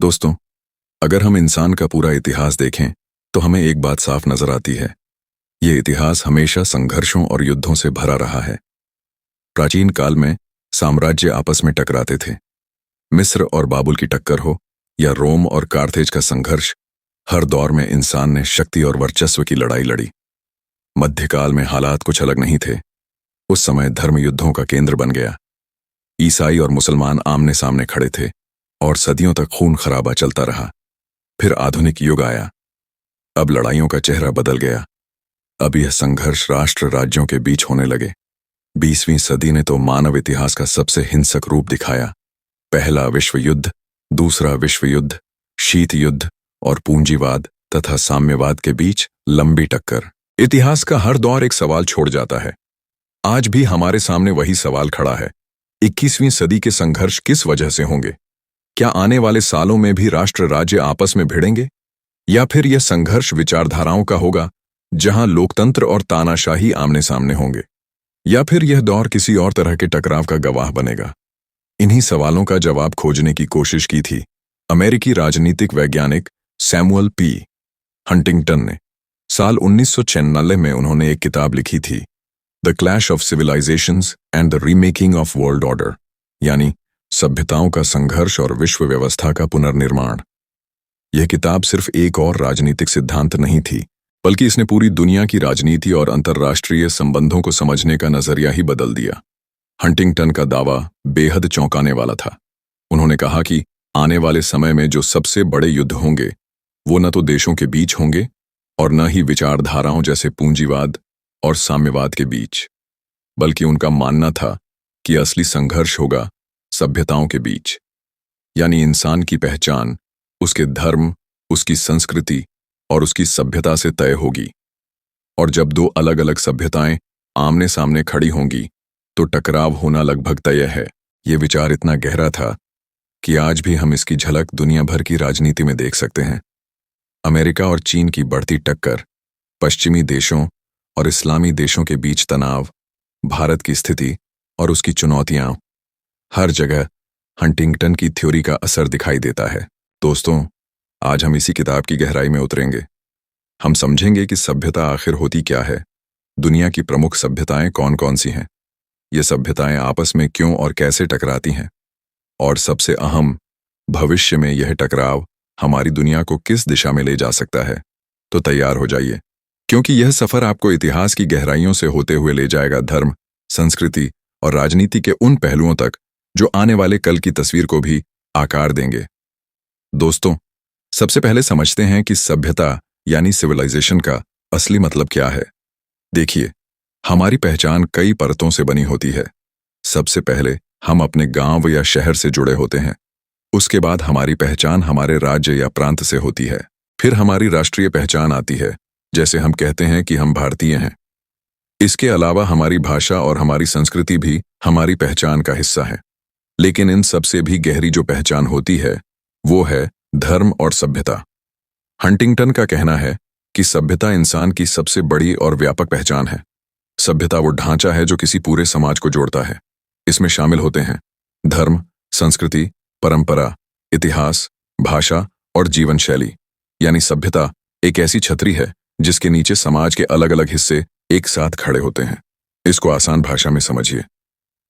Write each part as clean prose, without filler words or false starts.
दोस्तों, अगर हम इंसान का पूरा इतिहास देखें तो हमें एक बात साफ नजर आती है। ये इतिहास हमेशा संघर्षों और युद्धों से भरा रहा है। प्राचीन काल में साम्राज्य आपस में टकराते थे। मिस्र और बाबुल की टक्कर हो या रोम और कार्थेज का संघर्ष, हर दौर में इंसान ने शक्ति और वर्चस्व की लड़ाई लड़ी। मध्यकाल में हालात कुछ अलग नहीं थे। उस समय धर्म युद्धों का केंद्र बन गया। ईसाई और मुसलमान आमने सामने खड़े थे और सदियों तक खून खराबा चलता रहा। फिर आधुनिक युग आया। अब लड़ाइयों का चेहरा बदल गया। अब यह संघर्ष राष्ट्र राज्यों के बीच होने लगे। 20वीं सदी ने तो मानव इतिहास का सबसे हिंसक रूप दिखाया। पहला विश्व युद्ध, दूसरा विश्व युद्ध, शीत युद्ध और पूंजीवाद तथा साम्यवाद के बीच लंबी टक्कर। इतिहास का हर दौर एक सवाल छोड़ जाता है। आज भी हमारे सामने वही सवाल खड़ा है। 21वीं सदी के संघर्ष किस वजह से होंगे? क्या आने वाले सालों में भी राष्ट्र राज्य आपस में भिड़ेंगे, या फिर यह संघर्ष विचारधाराओं का होगा जहां लोकतंत्र और तानाशाही आमने सामने होंगे, या फिर यह दौर किसी और तरह के टकराव का गवाह बनेगा? इन्हीं सवालों का जवाब खोजने की कोशिश की थी अमेरिकी राजनीतिक वैज्ञानिक सैमुअल पी हंटिंगटन ने। साल 1996 में उन्होंने एक किताब लिखी थी, the clash of civilisations and the remaking of world order, यानी सभ्यताओं का संघर्ष और विश्व व्यवस्था का पुनर्निर्माण। यह किताब सिर्फ एक और राजनीतिक सिद्धांत नहीं थी, बल्कि इसने पूरी दुनिया की राजनीति और अंतर्राष्ट्रीय संबंधों को समझने का नजरिया ही बदल दिया। हंटिंगटन का दावा बेहद चौंकाने वाला था। उन्होंने कहा कि आने वाले समय में जो सबसे बड़े युद्ध होंगे वो न तो देशों के बीच होंगे और न ही विचारधाराओं जैसे पूंजीवाद और साम्यवाद के बीच, बल्कि उनका मानना था कि असली संघर्ष होगा सभ्यताओं के बीच। यानी इंसान की पहचान उसके धर्म, उसकी संस्कृति और उसकी सभ्यता से तय होगी। और जब दो अलग अलग सभ्यताएं आमने सामने खड़ी होंगी तो टकराव होना लगभग तय है। ये विचार इतना गहरा था कि आज भी हम इसकी झलक दुनिया भर की राजनीति में देख सकते हैं। अमेरिका और चीन की बढ़ती टक्कर, पश्चिमी देशों और इस्लामी देशों के बीच तनाव, भारत की स्थिति और उसकी चुनौतियां, हर जगह हंटिंगटन की थ्योरी का असर दिखाई देता है। दोस्तों, आज हम इसी किताब की गहराई में उतरेंगे। हम समझेंगे कि सभ्यता आखिर होती क्या है, दुनिया की प्रमुख सभ्यताएं कौन कौन सी हैं, ये सभ्यताएं आपस में क्यों और कैसे टकराती हैं, और सबसे अहम, भविष्य में यह टकराव हमारी दुनिया को किस दिशा में ले जा सकता है। तो तैयार हो जाइए, क्योंकि यह सफर आपको इतिहास की गहराइयों से होते हुए ले जाएगा धर्म, संस्कृति और राजनीति के उन पहलुओं तक जो आने वाले कल की तस्वीर को भी आकार देंगे। दोस्तों, सबसे पहले समझते हैं कि सभ्यता यानी सिविलाइजेशन का असली मतलब क्या है। देखिए, हमारी पहचान कई परतों से बनी होती है। सबसे पहले हम अपने गांव या शहर से जुड़े होते हैं। उसके बाद हमारी पहचान हमारे राज्य या प्रांत से होती है। फिर हमारी राष्ट्रीय पहचान आती है, जैसे हम कहते हैं कि हम भारतीय हैं। इसके अलावा हमारी भाषा और हमारी संस्कृति भी हमारी पहचान का हिस्सा है। लेकिन इन सबसे भी गहरी जो पहचान होती है वो है धर्म और सभ्यता। हंटिंगटन का कहना है कि सभ्यता इंसान की सबसे बड़ी और व्यापक पहचान है। सभ्यता वो ढांचा है जो किसी पूरे समाज को जोड़ता है। इसमें शामिल होते हैं धर्म, संस्कृति, परंपरा, इतिहास, भाषा और जीवन शैली। यानी सभ्यता एक ऐसी छतरी है जिसके नीचे समाज के अलग अलग हिस्से एक साथ खड़े होते हैं। इसको आसान भाषा में समझिए।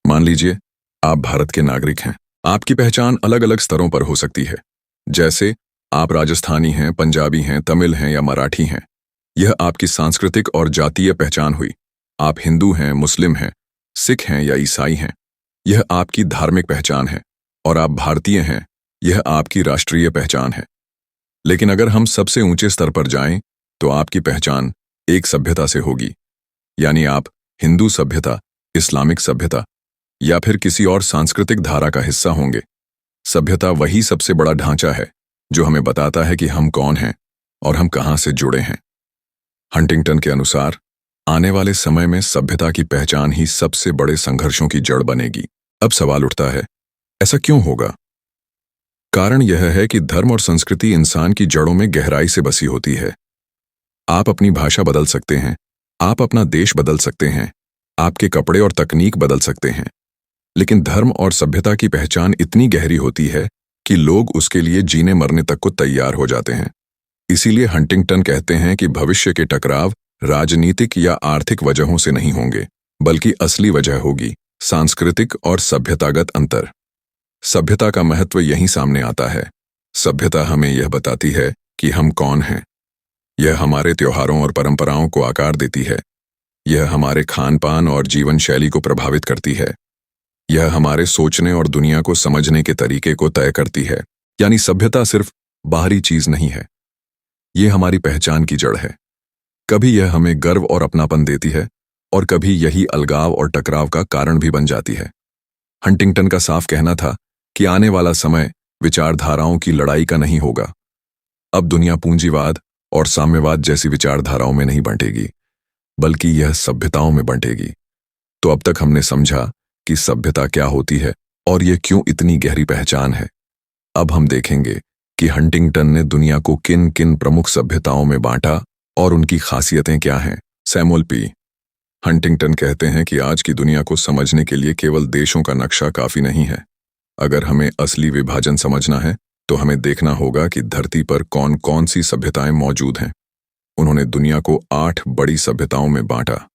मान लीजिए आप भारत के नागरिक हैं। आपकी पहचान अलग अलग स्तरों पर हो सकती है, जैसे आप राजस्थानी हैं, पंजाबी हैं, तमिल हैं या मराठी हैं। यह आपकी सांस्कृतिक और जातीय पहचान हुई। आप हिंदू हैं, मुस्लिम हैं, सिख हैं या ईसाई हैं। यह आपकी धार्मिक पहचान है। और आप भारतीय हैं, यह आपकी राष्ट्रीय पहचान है। लेकिन अगर हम सबसे ऊंचे स्तर पर जाएं तो आपकी पहचान एक सभ्यता से होगी। यानी आप हिंदू सभ्यता, इस्लामिक सभ्यता या फिर किसी और सांस्कृतिक धारा का हिस्सा होंगे। सभ्यता वही सबसे बड़ा ढांचा है जो हमें बताता है कि हम कौन हैं और हम कहां से जुड़े हैं। हंटिंगटन के अनुसार आने वाले समय में सभ्यता की पहचान ही सबसे बड़े संघर्षों की जड़ बनेगी। अब सवाल उठता है, ऐसा क्यों होगा? कारण यह है कि धर्म और संस्कृति इंसान की जड़ों में गहराई से बसी होती है। आप अपनी भाषा बदल सकते हैं, आप अपना देश बदल सकते हैं, आपके कपड़े और तकनीक बदल सकते हैं, लेकिन धर्म और सभ्यता की पहचान इतनी गहरी होती है कि लोग उसके लिए जीने मरने तक को तैयार हो जाते हैं। इसीलिए हंटिंगटन कहते हैं कि भविष्य के टकराव राजनीतिक या आर्थिक वजहों से नहीं होंगे, बल्कि असली वजह होगी सांस्कृतिक और सभ्यतागत अंतर। सभ्यता का महत्व यहीं सामने आता है। सभ्यता हमें यह बताती है कि हम कौन हैं। यह हमारे त्योहारों और परंपराओं को आकार देती है। यह हमारे खान पान और जीवन शैली को प्रभावित करती है। यह हमारे सोचने और दुनिया को समझने के तरीके को तय करती है। यानी सभ्यता सिर्फ बाहरी चीज नहीं है, ये हमारी पहचान की जड़ है। कभी यह हमें गर्व और अपनापन देती है और कभी यही अलगाव और टकराव का कारण भी बन जाती है। हंटिंगटन का साफ कहना था कि आने वाला समय विचारधाराओं की लड़ाई का नहीं होगा। अब दुनिया पूंजीवाद और साम्यवाद जैसी विचारधाराओं में नहीं बंटेगी, बल्कि यह सभ्यताओं में बंटेगी। तो अब तक हमने समझा कि सभ्यता क्या होती है और यह क्यों इतनी गहरी पहचान है। अब हम देखेंगे कि हंटिंगटन ने दुनिया को किन किन प्रमुख सभ्यताओं में बांटा और उनकी खासियतें क्या हैं। सैमुअल पी हंटिंगटन कहते हैं कि आज की दुनिया को समझने के लिए केवल देशों का नक्शा काफी नहीं है। अगर हमें असली विभाजन समझना है तो हमें देखना होगा कि धरती पर कौन कौन सी सभ्यताएं मौजूद हैं। उन्होंने दुनिया को 8 बड़ी सभ्यताओं में बांटा।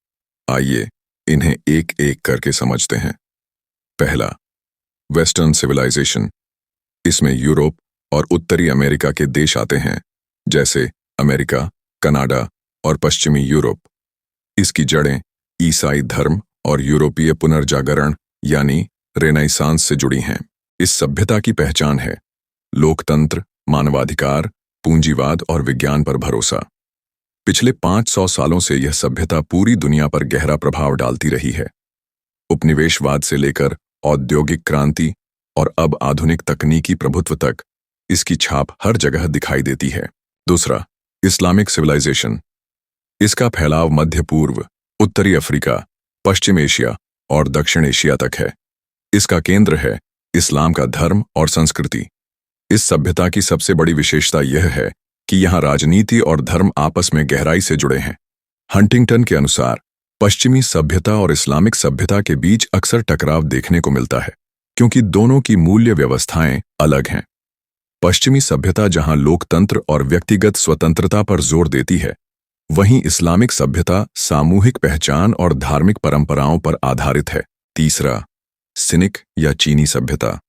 आइए इन्हें एक एक करके समझते हैं। पहला, वेस्टर्न सिविलाइजेशन। इसमें यूरोप और उत्तरी अमेरिका के देश आते हैं, जैसे अमेरिका, कनाडा और पश्चिमी यूरोप। इसकी जड़ें ईसाई धर्म और यूरोपीय पुनर्जागरण यानी रेनेसांस से जुड़ी हैं। इस सभ्यता की पहचान है लोकतंत्र, मानवाधिकार, पूंजीवाद और विज्ञान पर भरोसा। पिछले 500 सालों से यह सभ्यता पूरी दुनिया पर गहरा प्रभाव डालती रही है। उपनिवेशवाद से लेकर औद्योगिक क्रांति और अब आधुनिक तकनीकी प्रभुत्व तक इसकी छाप हर जगह दिखाई देती है। दूसरा, इस्लामिक सिविलाइजेशन। इसका फैलाव मध्य पूर्व, उत्तरी अफ्रीका, पश्चिम एशिया और दक्षिण एशिया तक है। इसका केंद्र है इस्लाम का धर्म और संस्कृति। इस सभ्यता की सबसे बड़ी विशेषता यह है कि यहाँ राजनीति और धर्म आपस में गहराई से जुड़े हैं। हंटिंगटन के अनुसार पश्चिमी सभ्यता और इस्लामिक सभ्यता के बीच अक्सर टकराव देखने को मिलता है, क्योंकि दोनों की मूल्य व्यवस्थाएं अलग हैं। पश्चिमी सभ्यता जहां लोकतंत्र और व्यक्तिगत स्वतंत्रता पर जोर देती है, वहीं इस्लामिक सभ्यता सामूहिक पहचान और धार्मिक परंपराओं पर आधारित है। तीसरा, सिनिक या चीनी सभ्यता।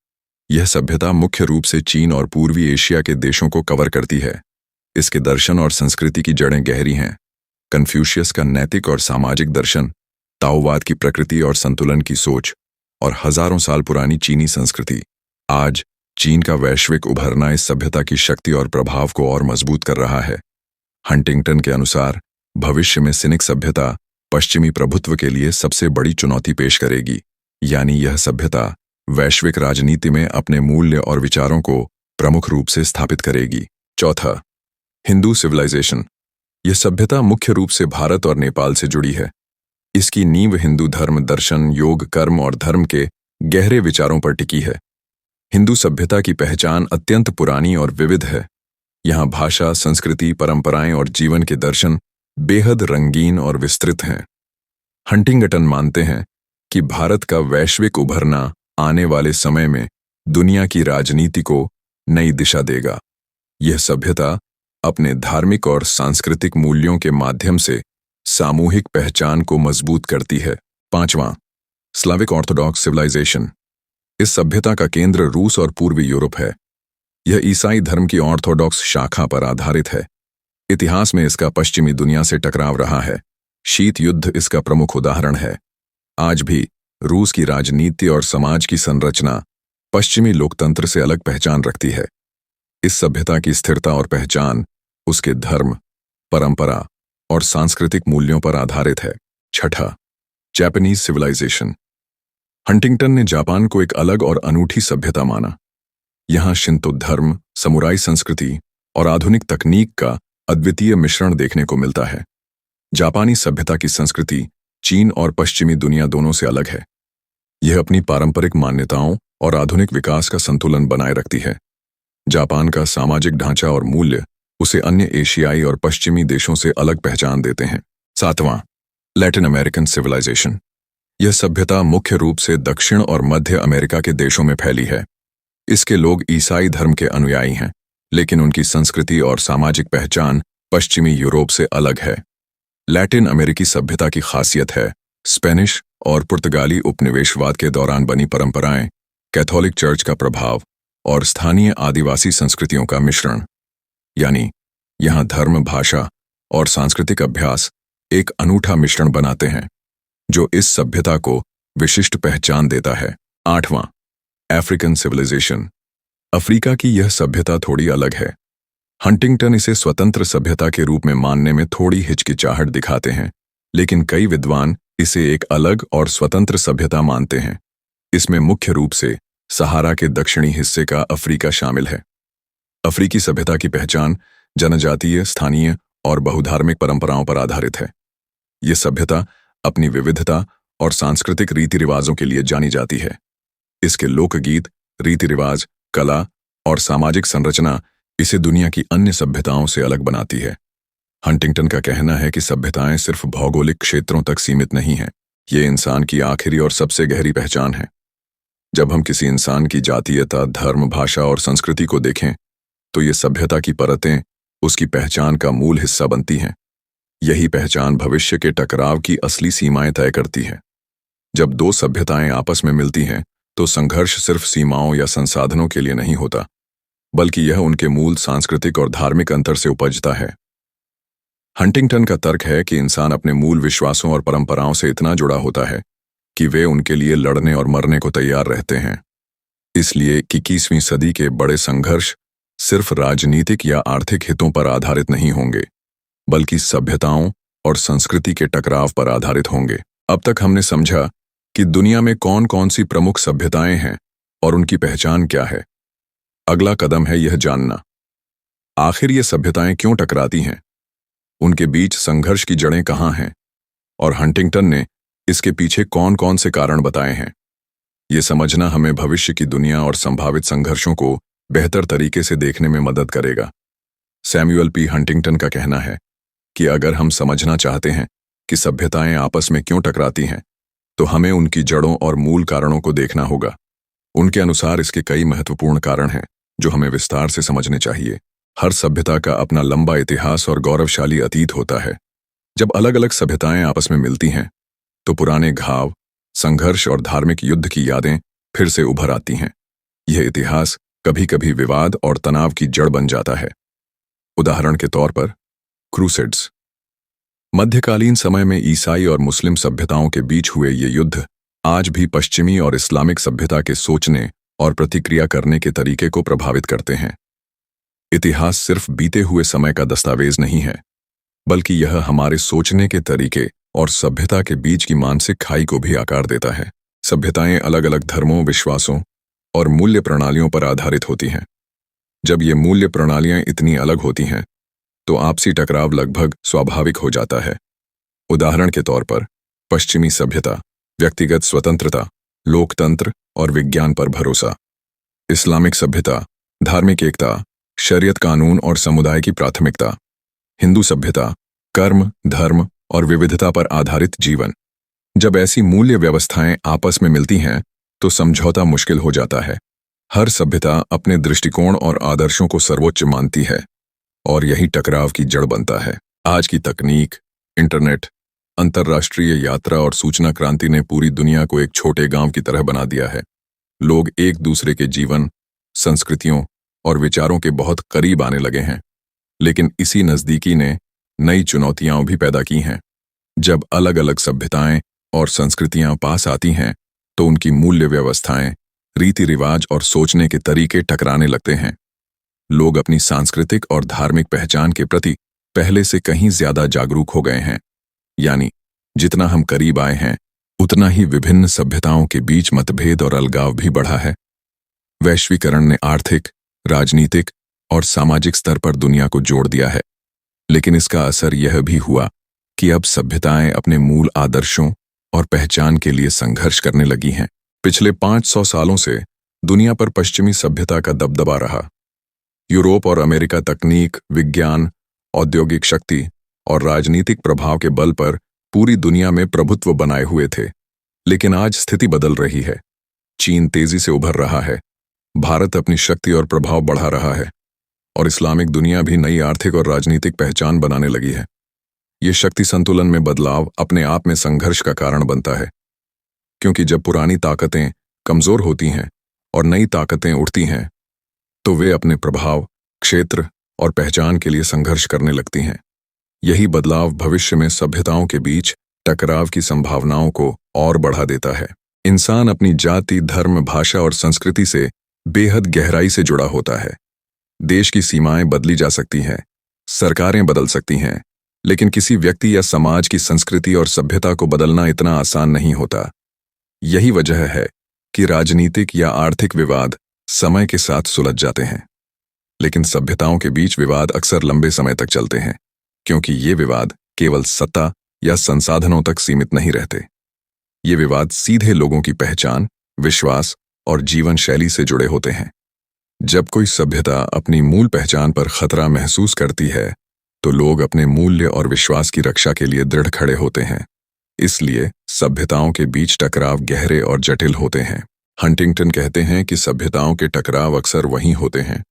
यह सभ्यता मुख्य रूप से चीन और पूर्वी एशिया के देशों को कवर करती है। इसके दर्शन और संस्कृति की जड़ें गहरी हैं। कन्फ्यूशियस का नैतिक और सामाजिक दर्शन, ताओवाद की प्रकृति और संतुलन की सोच, और हजारों साल पुरानी चीनी संस्कृति। आज चीन का वैश्विक उभरना इस सभ्यता की शक्ति और प्रभाव को और मजबूत कर रहा है। हंटिंगटन के अनुसार भविष्य में सिनिक सभ्यता पश्चिमी प्रभुत्व के लिए सबसे बड़ी चुनौती पेश करेगी, यानी यह सभ्यता वैश्विक राजनीति में अपने मूल्य और विचारों को प्रमुख रूप से स्थापित करेगी। चौथा, हिंदू सिविलाइजेशन। यह सभ्यता मुख्य रूप से भारत और नेपाल से जुड़ी है। इसकी नींव हिंदू धर्म, दर्शन, योग, कर्म और धर्म के गहरे विचारों पर टिकी है। हिंदू सभ्यता की पहचान अत्यंत पुरानी और विविध है। यहाँ भाषा, संस्कृति, परंपराएं और जीवन के दर्शन बेहद रंगीन और विस्तृत हैं। हंटिंगटन मानते हैं कि भारत का वैश्विक उभरना आने वाले समय में दुनिया की राजनीति को नई दिशा देगा। यह सभ्यता अपने धार्मिक और सांस्कृतिक मूल्यों के माध्यम से सामूहिक पहचान को मजबूत करती है। पांचवां, स्लाविक ऑर्थोडॉक्स सिविलाइजेशन। इस सभ्यता का केंद्र रूस और पूर्वी यूरोप है। यह ईसाई धर्म की ऑर्थोडॉक्स शाखा पर आधारित है। इतिहास में इसका पश्चिमी दुनिया से टकराव रहा है। शीत युद्ध इसका प्रमुख उदाहरण है। आज भी रूस की राजनीति और समाज की संरचना पश्चिमी लोकतंत्र से अलग पहचान रखती है। इस सभ्यता की स्थिरता और पहचान उसके धर्म, परंपरा और सांस्कृतिक मूल्यों पर आधारित है। छठा, जापानीज सिविलाइजेशन। हंटिंगटन ने जापान को एक अलग और अनूठी सभ्यता माना। यहाँ शिंतो धर्म, समुराई संस्कृति और आधुनिक तकनीक का अद्वितीय मिश्रण देखने को मिलता है। जापानी सभ्यता की संस्कृति चीन और पश्चिमी दुनिया दोनों से अलग है। यह अपनी पारंपरिक मान्यताओं और आधुनिक विकास का संतुलन बनाए रखती है। जापान का सामाजिक ढांचा और मूल्य उसे अन्य एशियाई और पश्चिमी देशों से अलग पहचान देते हैं। सातवां, लैटिन अमेरिकन सिविलाइजेशन। यह सभ्यता मुख्य रूप से दक्षिण और मध्य अमेरिका के देशों में फैली है। इसके लोग ईसाई धर्म के अनुयायी हैं, लेकिन उनकी संस्कृति और सामाजिक पहचान पश्चिमी यूरोप से अलग है। लैटिन अमेरिकी सभ्यता की खासियत है स्पेनिश और पुर्तगाली उपनिवेशवाद के दौरान बनी परंपराएं, कैथोलिक चर्च का प्रभाव और स्थानीय आदिवासी संस्कृतियों का मिश्रण। यानी यहाँ धर्म, भाषा और सांस्कृतिक अभ्यास एक अनूठा मिश्रण बनाते हैं जो इस सभ्यता को विशिष्ट पहचान देता है। 8वां, अफ्रीकन सिविलाइजेशन। अफ्रीका की यह सभ्यता थोड़ी अलग है। हंटिंगटन इसे स्वतंत्र सभ्यता के रूप में मानने में थोड़ी हिचकिचाहट दिखाते हैं, लेकिन कई विद्वान इसे एक अलग और स्वतंत्र सभ्यता मानते हैं। इसमें मुख्य रूप से सहारा के दक्षिणी हिस्से का अफ्रीका शामिल है। अफ्रीकी सभ्यता की पहचान जनजातीय, स्थानीय और बहुधार्मिक परंपराओं पर आधारित है। ये सभ्यता अपनी विविधता और सांस्कृतिक रीति रिवाजों के लिए जानी जाती है। इसके लोकगीत, रीति रिवाज, कला और सामाजिक संरचना इसे दुनिया की अन्य सभ्यताओं से अलग बनाती है। हंटिंगटन का कहना है कि सभ्यताएं सिर्फ भौगोलिक क्षेत्रों तक सीमित नहीं हैं, ये इंसान की आखिरी और सबसे गहरी पहचान है। जब हम किसी इंसान की जातीयता, धर्म, भाषा और संस्कृति को देखें, तो ये सभ्यता की परतें उसकी पहचान का मूल हिस्सा बनती हैं। यही पहचान भविष्य के टकराव की असली सीमाएं तय करती है। जब दो सभ्यताएं आपस में मिलती हैं, तो संघर्ष सिर्फ सीमाओं या संसाधनों के लिए नहीं होता, बल्कि यह उनके मूल सांस्कृतिक और धार्मिक अंतर से उपजता है। हंटिंगटन का तर्क है कि इंसान अपने मूल विश्वासों और परंपराओं से इतना जुड़ा होता है कि वे उनके लिए लड़ने और मरने को तैयार रहते हैं। इसलिए 21वीं सदी के बड़े संघर्ष सिर्फ राजनीतिक या आर्थिक हितों पर आधारित नहीं होंगे, बल्कि सभ्यताओं और संस्कृति के टकराव पर आधारित होंगे। अब तक हमने समझा कि दुनिया में कौन कौन सी प्रमुख सभ्यताएं हैं और उनकी पहचान क्या है। अगला कदम है यह जानना, आखिर ये सभ्यताएं क्यों टकराती हैं, उनके बीच संघर्ष की जड़ें कहाँ हैं, और हंटिंगटन ने इसके पीछे कौन कौन से कारण बताए हैं। ये समझना हमें भविष्य की दुनिया और संभावित संघर्षों को बेहतर तरीके से देखने में मदद करेगा। सैमुअल पी हंटिंगटन का कहना है कि अगर हम समझना चाहते हैं कि सभ्यताएं आपस में क्यों टकराती हैं, तो हमें उनकी जड़ों और मूल कारणों को देखना होगा। उनके अनुसार इसके कई महत्वपूर्ण कारण हैं जो हमें विस्तार से समझने चाहिए। हर सभ्यता का अपना लंबा इतिहास और गौरवशाली अतीत होता है। जब अलग अलग सभ्यताएं आपस में मिलती हैं, तो पुराने घाव, संघर्ष और धार्मिक युद्ध की यादें फिर से उभर आती हैं। यह इतिहास कभी कभी विवाद और तनाव की जड़ बन जाता है। उदाहरण के तौर पर क्रूसेड्स। मध्यकालीन समय में ईसाई और मुस्लिम सभ्यताओं के बीच हुए ये युद्ध आज भी पश्चिमी और इस्लामिक सभ्यता के सोचने और प्रतिक्रिया करने के तरीके को प्रभावित करते हैं। इतिहास सिर्फ बीते हुए समय का दस्तावेज नहीं है, बल्कि यह हमारे सोचने के तरीके और सभ्यता के बीच की मानसिक खाई को भी आकार देता है। सभ्यताएं अलग अलग धर्मों, विश्वासों और मूल्य प्रणालियों पर आधारित होती हैं। जब ये मूल्य प्रणालियां इतनी अलग होती हैं, तो आपसी टकराव लगभग स्वाभाविक हो जाता है। उदाहरण के तौर पर पश्चिमी सभ्यता, व्यक्तिगत स्वतंत्रता, लोकतंत्र और विज्ञान पर भरोसा। इस्लामिक सभ्यता, धार्मिक एकता, शरीयत कानून और समुदाय की प्राथमिकता। हिंदू सभ्यता, कर्म, धर्म और विविधता पर आधारित जीवन। जब ऐसी मूल्य व्यवस्थाएं आपस में मिलती हैं, तो समझौता मुश्किल हो जाता है। हर सभ्यता अपने दृष्टिकोण और आदर्शों को सर्वोच्च मानती है, और यही टकराव की जड़ बनता है। आज की तकनीक, इंटरनेट, अंतर्राष्ट्रीय यात्रा और सूचना क्रांति ने पूरी दुनिया को एक छोटे गांव की तरह बना दिया है। लोग एक दूसरे के जीवन, संस्कृतियों और विचारों के बहुत करीब आने लगे हैं। लेकिन इसी नज़दीकी ने नई चुनौतियां भी पैदा की हैं। जब अलग अलग सभ्यताएं और संस्कृतियां पास आती हैं, तो उनकी मूल्य व्यवस्थाएं, रीति रिवाज और सोचने के तरीके टकराने लगते हैं। लोग अपनी सांस्कृतिक और धार्मिक पहचान के प्रति पहले से कहीं ज्यादा जागरूक हो गए हैं। यानी जितना हम करीब आए हैं, उतना ही विभिन्न सभ्यताओं के बीच मतभेद और अलगाव भी बढ़ा है। वैश्वीकरण ने आर्थिक, राजनीतिक और सामाजिक स्तर पर दुनिया को जोड़ दिया है, लेकिन इसका असर यह भी हुआ कि अब सभ्यताएं अपने मूल आदर्शों और पहचान के लिए संघर्ष करने लगी हैं। पिछले 500 सालों से दुनिया पर पश्चिमी सभ्यता का दबदबा रहा। यूरोप और अमेरिका तकनीक, विज्ञान, औद्योगिक शक्ति और राजनीतिक प्रभाव के बल पर पूरी दुनिया में प्रभुत्व बनाए हुए थे। लेकिन आज स्थिति बदल रही है। चीन तेजी से उभर रहा है, भारत अपनी शक्ति और प्रभाव बढ़ा रहा है और इस्लामिक दुनिया भी नई आर्थिक और राजनीतिक पहचान बनाने लगी है। ये शक्ति संतुलन में बदलाव अपने आप में संघर्ष का कारण बनता है, क्योंकि जब पुरानी ताकतें कमजोर होती हैं और नई ताकतें उठती हैं, तो वे अपने प्रभाव, क्षेत्र और पहचान के लिए संघर्ष करने लगती हैं। यही बदलाव भविष्य में सभ्यताओं के बीच टकराव की संभावनाओं को और बढ़ा देता है। इंसान अपनी जाति, धर्म, भाषा और संस्कृति से बेहद गहराई से जुड़ा होता है। देश की सीमाएं बदली जा सकती हैं, सरकारें बदल सकती हैं, लेकिन किसी व्यक्ति या समाज की संस्कृति और सभ्यता को बदलना इतना आसान नहीं होता। यही वजह है कि राजनीतिक या आर्थिक विवाद समय के साथ सुलझ जाते हैं, लेकिन सभ्यताओं के बीच विवाद अक्सर लंबे समय तक चलते हैं, क्योंकि ये विवाद केवल सत्ता या संसाधनों तक सीमित नहीं रहते। ये विवाद सीधे लोगों की पहचान, विश्वास और जीवन शैली से जुड़े होते हैं। जब कोई सभ्यता अपनी मूल पहचान पर खतरा महसूस करती है, तो लोग अपने मूल्य और विश्वास की रक्षा के लिए दृढ़ खड़े होते हैं। इसलिए सभ्यताओं के बीच टकराव गहरे और जटिल होते हैं। हंटिंगटन कहते हैं कि सभ्यताओं के टकराव अक्सर वहीं होते हैं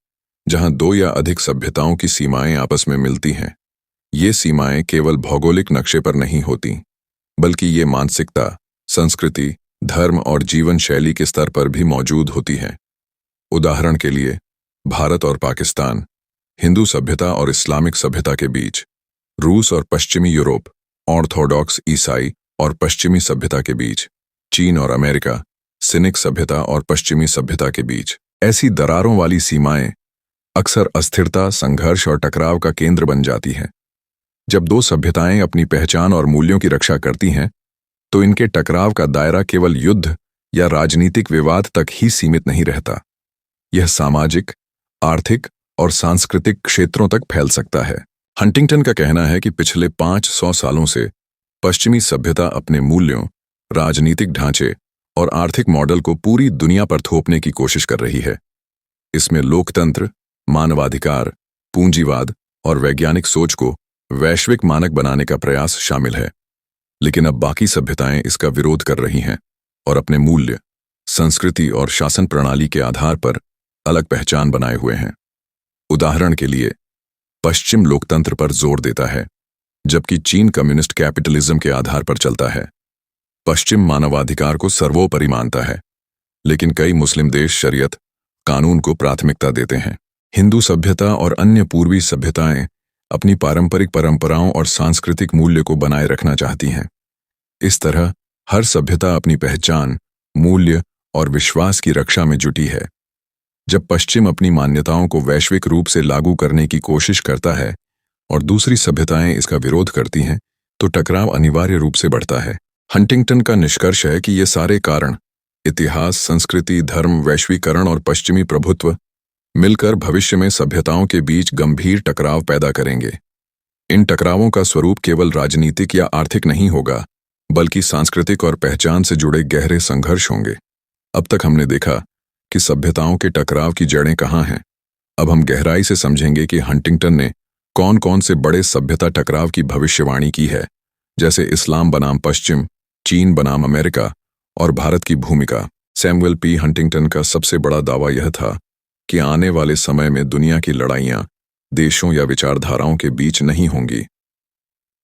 जहां दो या अधिक सभ्यताओं की सीमाएं आपस में मिलती हैं। ये सीमाएं केवल भौगोलिक नक्शे पर नहीं होती, बल्कि ये मानसिकता, संस्कृति, धर्म और जीवन शैली के स्तर पर भी मौजूद होती हैं। उदाहरण के लिए, भारत और पाकिस्तान, हिंदू सभ्यता और इस्लामिक सभ्यता के बीच, रूस और पश्चिमी यूरोप, ऑर्थोडॉक्स ईसाई और पश्चिमी सभ्यता के बीच, चीन और अमेरिका, सिनिक सभ्यता और पश्चिमी सभ्यता के बीच। ऐसी दरारों वाली सीमाएं अक्सर अस्थिरता, संघर्ष और टकराव का केंद्र बन जाती हैं। जब दो सभ्यताएं अपनी पहचान और मूल्यों की रक्षा करती हैं, तो इनके टकराव का दायरा केवल युद्ध या राजनीतिक विवाद तक ही सीमित नहीं रहता। यह सामाजिक, आर्थिक और सांस्कृतिक क्षेत्रों तक फैल सकता है। हंटिंगटन का कहना है कि पिछले 500 सालों से पश्चिमी सभ्यता अपने मूल्यों, राजनीतिक ढांचे और आर्थिक मॉडल को पूरी दुनिया पर थोपने की कोशिश कर रही है। इसमें लोकतंत्र, मानवाधिकार, पूंजीवाद और वैज्ञानिक सोच को वैश्विक मानक बनाने का प्रयास शामिल है। लेकिन अब बाकी सभ्यताएं इसका विरोध कर रही हैं और अपने मूल्य, संस्कृति और शासन प्रणाली के आधार पर अलग पहचान बनाए हुए हैं। उदाहरण के लिए, पश्चिम लोकतंत्र पर जोर देता है, जबकि चीन कम्युनिस्ट कैपिटलिज्म के आधार पर चलता है। पश्चिम मानवाधिकार को सर्वोपरि मानता है, लेकिन कई मुस्लिम देश शरीयत कानून को प्राथमिकता देते हैं। हिंदू सभ्यता और अन्य पूर्वी सभ्यताएं अपनी पारंपरिक परंपराओं और सांस्कृतिक मूल्य को बनाए रखना चाहती हैं। इस तरह हर सभ्यता अपनी पहचान, मूल्य और विश्वास की रक्षा में जुटी है। जब पश्चिम अपनी मान्यताओं को वैश्विक रूप से लागू करने की कोशिश करता है और दूसरी सभ्यताएं इसका विरोध करती हैं, तो टकराव अनिवार्य रूप से बढ़ता है। हंटिंगटन का निष्कर्ष है कि ये सारे कारण, इतिहास, संस्कृति, धर्म, वैश्वीकरण और पश्चिमी प्रभुत्व मिलकर भविष्य में सभ्यताओं के बीच गंभीर टकराव पैदा करेंगे। इन टकरावों का स्वरूप केवल राजनीतिक या आर्थिक नहीं होगा, बल्कि सांस्कृतिक और पहचान से जुड़े गहरे संघर्ष होंगे। अब तक हमने देखा कि सभ्यताओं के टकराव की जड़ें कहाँ हैं। अब हम गहराई से समझेंगे कि हंटिंगटन ने कौन कौन से बड़े सभ्यता टकराव की भविष्यवाणी की है, जैसे इस्लाम बनाम पश्चिम, चीन बनाम अमेरिका और भारत की भूमिका। सैमुअल पी हंटिंगटन का सबसे बड़ा दावा यह था कि आने वाले समय में दुनिया की लड़ाइयां देशों या विचारधाराओं के बीच नहीं होंगी।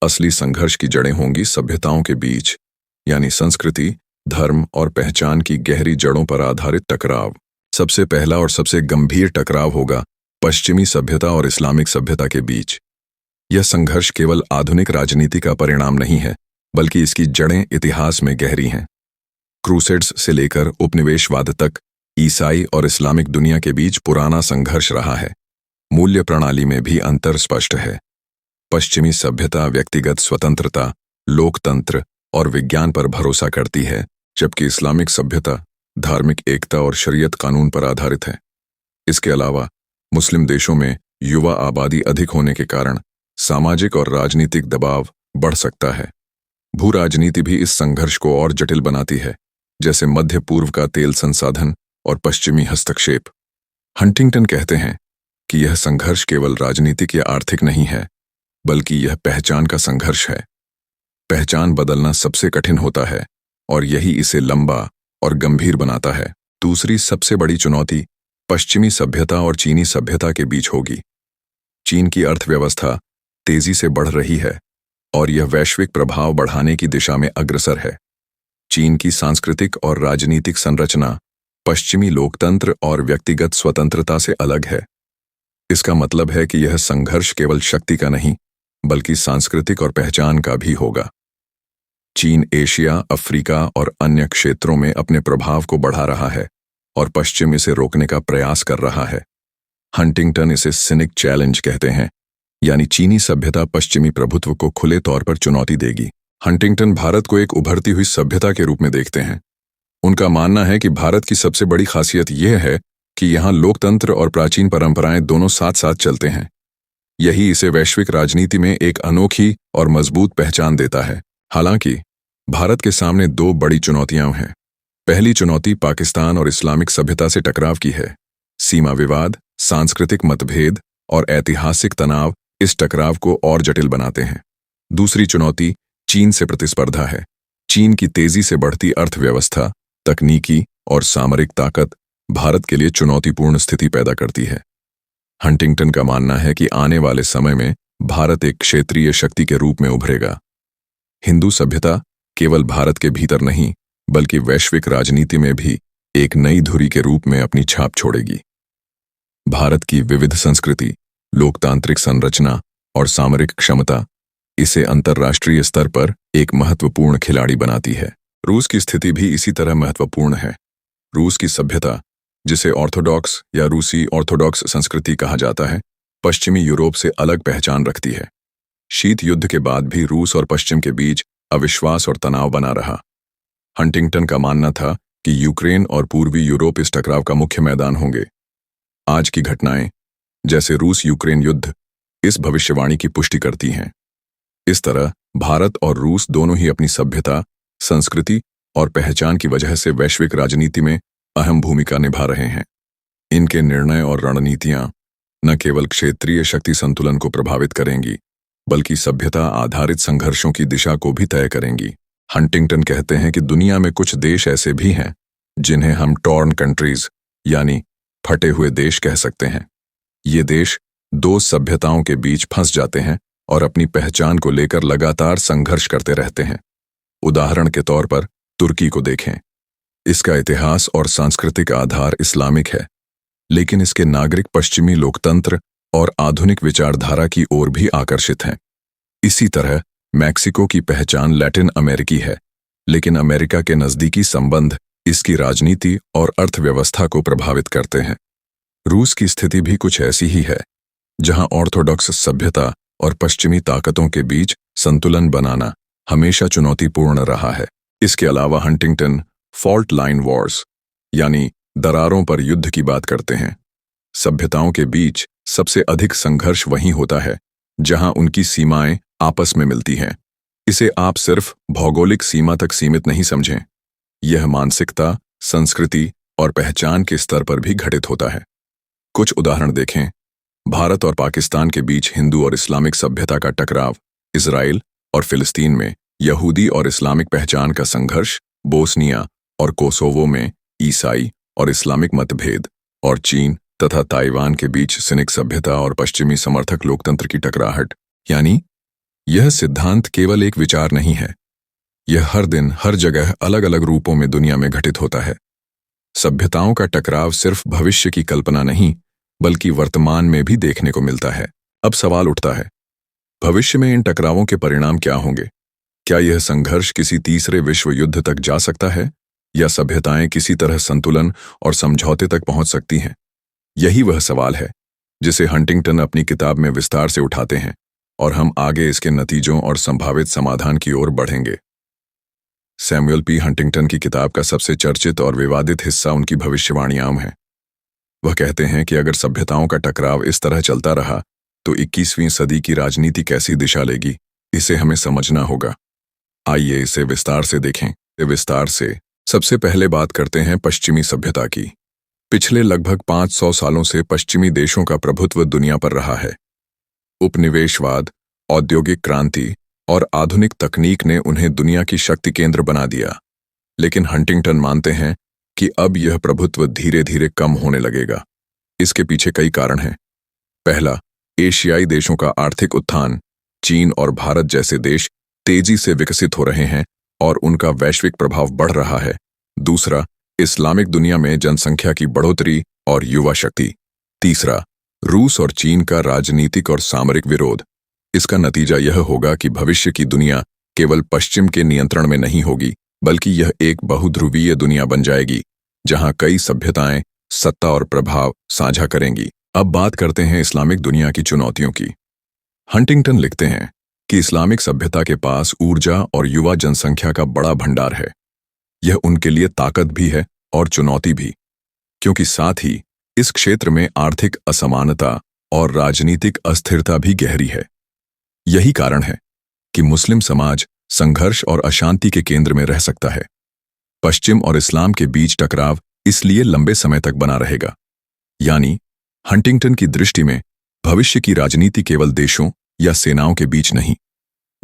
असली संघर्ष की जड़ें होंगी सभ्यताओं के बीच, यानी संस्कृति, धर्म और पहचान की गहरी जड़ों पर आधारित टकराव। सबसे पहला और सबसे गंभीर टकराव होगा पश्चिमी सभ्यता और इस्लामिक सभ्यता के बीच। यह संघर्ष केवल आधुनिक राजनीति का परिणाम नहीं है, बल्कि इसकी जड़ें इतिहास में गहरी हैं। क्रूसेड्स से लेकर उपनिवेशवाद तक ईसाई और इस्लामिक दुनिया के बीच पुराना संघर्ष रहा है। मूल्य प्रणाली में भी अंतर स्पष्ट है। पश्चिमी सभ्यता व्यक्तिगत स्वतंत्रता, लोकतंत्र और विज्ञान पर भरोसा करती है, जबकि इस्लामिक सभ्यता धार्मिक एकता और शरीयत कानून पर आधारित है। इसके अलावा मुस्लिम देशों में युवा आबादी अधिक होने के कारण सामाजिक और राजनीतिक दबाव बढ़ सकता है। भू राजनीति भी इस संघर्ष को और जटिल बनाती है, जैसे मध्य पूर्व का तेल संसाधन और पश्चिमी हस्तक्षेप। हंटिंगटन कहते हैं कि यह संघर्ष केवल राजनीतिक या आर्थिक नहीं है, बल्कि यह पहचान का संघर्ष है। पहचान बदलना सबसे कठिन होता है और यही इसे लंबा और गंभीर बनाता है। दूसरी सबसे बड़ी चुनौती पश्चिमी सभ्यता और चीनी सभ्यता के बीच होगी। चीन की अर्थव्यवस्था तेजी से बढ़ रही है और यह वैश्विक प्रभाव बढ़ाने की दिशा में अग्रसर है। चीन की सांस्कृतिक और राजनीतिक संरचना पश्चिमी लोकतंत्र और व्यक्तिगत स्वतंत्रता से अलग है। इसका मतलब है कि यह संघर्ष केवल शक्ति का नहीं बल्कि सांस्कृतिक और पहचान का भी होगा। चीन एशिया, अफ्रीका और अन्य क्षेत्रों में अपने प्रभाव को बढ़ा रहा है और पश्चिम इसे रोकने का प्रयास कर रहा है। हंटिंगटन इसे सिनिक चैलेंज कहते हैं, यानी चीनी सभ्यता पश्चिमी प्रभुत्व को खुले तौर पर चुनौती देगी। हंटिंगटन भारत को एक उभरती हुई सभ्यता के रूप में देखते हैं। उनका मानना है कि भारत की सबसे बड़ी खासियत यह है कि यहाँ लोकतंत्र और प्राचीन परंपराएं दोनों साथ साथ चलते हैं। यही इसे वैश्विक राजनीति में एक अनोखी और मजबूत पहचान देता है। हालांकि भारत के सामने दो बड़ी चुनौतियां हैं। पहली चुनौती पाकिस्तान और इस्लामिक सभ्यता से टकराव की है। सीमा विवाद, सांस्कृतिक मतभेद और ऐतिहासिक तनाव इस टकराव को और जटिल बनाते हैं। दूसरी चुनौती चीन से प्रतिस्पर्धा है। चीन की तेजी से बढ़ती अर्थव्यवस्था, तकनीकी और सामरिक ताकत भारत के लिए चुनौतीपूर्ण स्थिति पैदा करती है। हंटिंगटन का मानना है कि आने वाले समय में भारत एक क्षेत्रीय शक्ति के रूप में उभरेगा। हिंदू सभ्यता केवल भारत के भीतर नहीं बल्कि वैश्विक राजनीति में भी एक नई धुरी के रूप में अपनी छाप छोड़ेगी। भारत की विविध संस्कृति, लोकतांत्रिक संरचना और सामरिक क्षमता इसे अंतर्राष्ट्रीय स्तर पर एक महत्वपूर्ण खिलाड़ी बनाती है। रूस की स्थिति भी इसी तरह महत्वपूर्ण है। रूस की सभ्यता, जिसे ऑर्थोडॉक्स या रूसी ऑर्थोडॉक्स संस्कृति कहा जाता है, पश्चिमी यूरोप से अलग पहचान रखती है। शीत युद्ध के बाद भी रूस और पश्चिम के बीच अविश्वास और तनाव बना रहा। हंटिंगटन का मानना था कि यूक्रेन और पूर्वी यूरोप इस टकराव का मुख्य मैदान होंगे। आज की घटनाएं, जैसे रूस यूक्रेन युद्ध, इस भविष्यवाणी की पुष्टि करती हैं। इस तरह भारत और रूस दोनों ही अपनी सभ्यता, संस्कृति और पहचान की वजह से वैश्विक राजनीति में अहम भूमिका निभा रहे हैं। इनके निर्णय और रणनीतियां न केवल क्षेत्रीय शक्ति संतुलन को प्रभावित करेंगी बल्कि सभ्यता आधारित संघर्षों की दिशा को भी तय करेंगी। हंटिंगटन कहते हैं कि दुनिया में कुछ देश ऐसे भी हैं जिन्हें हम टॉर्न कंट्रीज यानी फटे हुए देश कह सकते हैं। ये देश दो सभ्यताओं के बीच फंस जाते हैं और अपनी पहचान को लेकर लगातार संघर्ष करते रहते हैं। उदाहरण के तौर पर तुर्की को देखें। इसका इतिहास और सांस्कृतिक आधार इस्लामिक है, लेकिन इसके नागरिक पश्चिमी लोकतंत्र और आधुनिक विचारधारा की ओर भी आकर्षित हैं। इसी तरह मैक्सिको की पहचान लैटिन अमेरिकी है, लेकिन अमेरिका के नज़दीकी संबंध इसकी राजनीति और अर्थव्यवस्था को प्रभावित करते हैं। रूस की स्थिति भी कुछ ऐसी ही है, जहां ऑर्थोडॉक्स सभ्यता और पश्चिमी ताकतों के बीच संतुलन बनाना हमेशा चुनौतीपूर्ण रहा है। इसके अलावा हंटिंगटन फॉल्ट लाइन वॉर्स यानी दरारों पर युद्ध की बात करते हैं। सभ्यताओं के बीच सबसे अधिक संघर्ष वहीं होता है जहां उनकी सीमाएं आपस में मिलती हैं। इसे आप सिर्फ भौगोलिक सीमा तक सीमित नहीं समझें, यह मानसिकता, संस्कृति और पहचान के स्तर पर भी घटित होता है। कुछ उदाहरण देखें। भारत और पाकिस्तान के बीच हिंदू और इस्लामिक सभ्यता का टकराव, इजराइल और फिलिस्तीन में यहूदी और इस्लामिक पहचान का संघर्ष, बोस्निया और कोसोवो में ईसाई और इस्लामिक मतभेद, और चीन तथा ताइवान के बीच सिनिक सभ्यता और पश्चिमी समर्थक लोकतंत्र की टकराहट। यानी यह सिद्धांत केवल एक विचार नहीं है, यह हर दिन हर जगह अलग अलग रूपों में दुनिया में घटित होता है। सभ्यताओं का टकराव सिर्फ भविष्य की कल्पना नहीं बल्कि वर्तमान में भी देखने को मिलता है। अब सवाल उठता है, भविष्य में इन टकरावों के परिणाम क्या होंगे? क्या यह संघर्ष किसी तीसरे विश्व युद्ध तक जा सकता है या सभ्यताएं किसी तरह संतुलन और समझौते तक पहुंच सकती हैं? यही वह सवाल है जिसे हंटिंगटन अपनी किताब में विस्तार से उठाते हैं और हम आगे इसके नतीजों और संभावित समाधान की ओर बढ़ेंगे। सैमुअल पी हंटिंगटन की किताब का सबसे चर्चित और विवादित हिस्सा उनकी भविष्यवाणियां हैं। वह कहते हैं कि अगर सभ्यताओं का टकराव इस तरह चलता रहा तो 21वीं सदी की राजनीति कैसी दिशा लेगी, इसे हमें समझना होगा। आइए इसे विस्तार से देखें। विस्तार से सबसे पहले बात करते हैं पश्चिमी सभ्यता की। पिछले लगभग 500 सालों से पश्चिमी देशों का प्रभुत्व दुनिया पर रहा है। उपनिवेशवाद, औद्योगिक क्रांति और आधुनिक तकनीक ने उन्हें दुनिया की शक्ति केंद्र बना दिया। लेकिन हंटिंगटन मानते हैं कि अब यह प्रभुत्व धीरे धीरे कम होने लगेगा। इसके पीछे कई कारण हैं। पहला, एशियाई देशों का आर्थिक उत्थान। चीन और भारत जैसे देश तेजी से विकसित हो रहे हैं और उनका वैश्विक प्रभाव बढ़ रहा है। दूसरा, इस्लामिक दुनिया में जनसंख्या की बढ़ोतरी और युवा शक्ति। तीसरा, रूस और चीन का राजनीतिक और सामरिक विरोध। इसका नतीजा यह होगा कि भविष्य की दुनिया केवल पश्चिम के नियंत्रण में नहीं होगी, बल्कि यह एक बहुध्रुवीय दुनिया बन जाएगी, जहां कई सभ्यताएं सत्ता और प्रभाव साझा करेंगी। अब बात करते हैं इस्लामिक दुनिया की चुनौतियों की। हंटिंगटन लिखते हैं कि इस्लामिक सभ्यता के पास ऊर्जा और युवा जनसंख्या का बड़ा भंडार है। यह उनके लिए ताकत भी है और चुनौती भी, क्योंकि साथ ही इस क्षेत्र में आर्थिक असमानता और राजनीतिक अस्थिरता भी गहरी है। यही कारण है कि मुस्लिम समाज संघर्ष और अशांति के केंद्र में रह सकता है। पश्चिम और इस्लाम के बीच टकराव इसलिए लंबे समय तक बना रहेगा। यानी हंटिंगटन की दृष्टि में भविष्य की राजनीति केवल देशों या सेनाओं के बीच नहीं,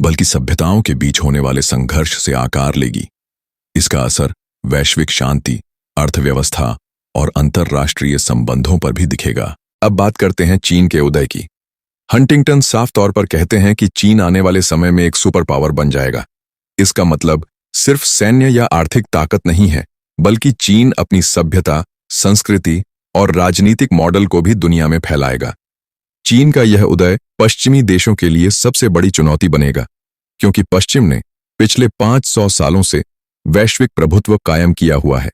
बल्कि सभ्यताओं के बीच होने वाले संघर्ष से आकार लेगी। इसका असर वैश्विक शांति, अर्थव्यवस्था और अंतर्राष्ट्रीय संबंधों पर भी दिखेगा। अब बात करते हैं चीन के उदय की। हंटिंगटन साफ तौर पर कहते हैं कि चीन आने वाले समय में एक सुपर पावर बन जाएगा। इसका मतलब सिर्फ सैन्य या आर्थिक ताकत नहीं है, बल्कि चीन अपनी सभ्यता, संस्कृति और राजनीतिक मॉडल को भी दुनिया में फैलाएगा। चीन का यह उदय पश्चिमी देशों के लिए सबसे बड़ी चुनौती बनेगा, क्योंकि पश्चिम ने पिछले 500 सालों से वैश्विक प्रभुत्व कायम किया हुआ है।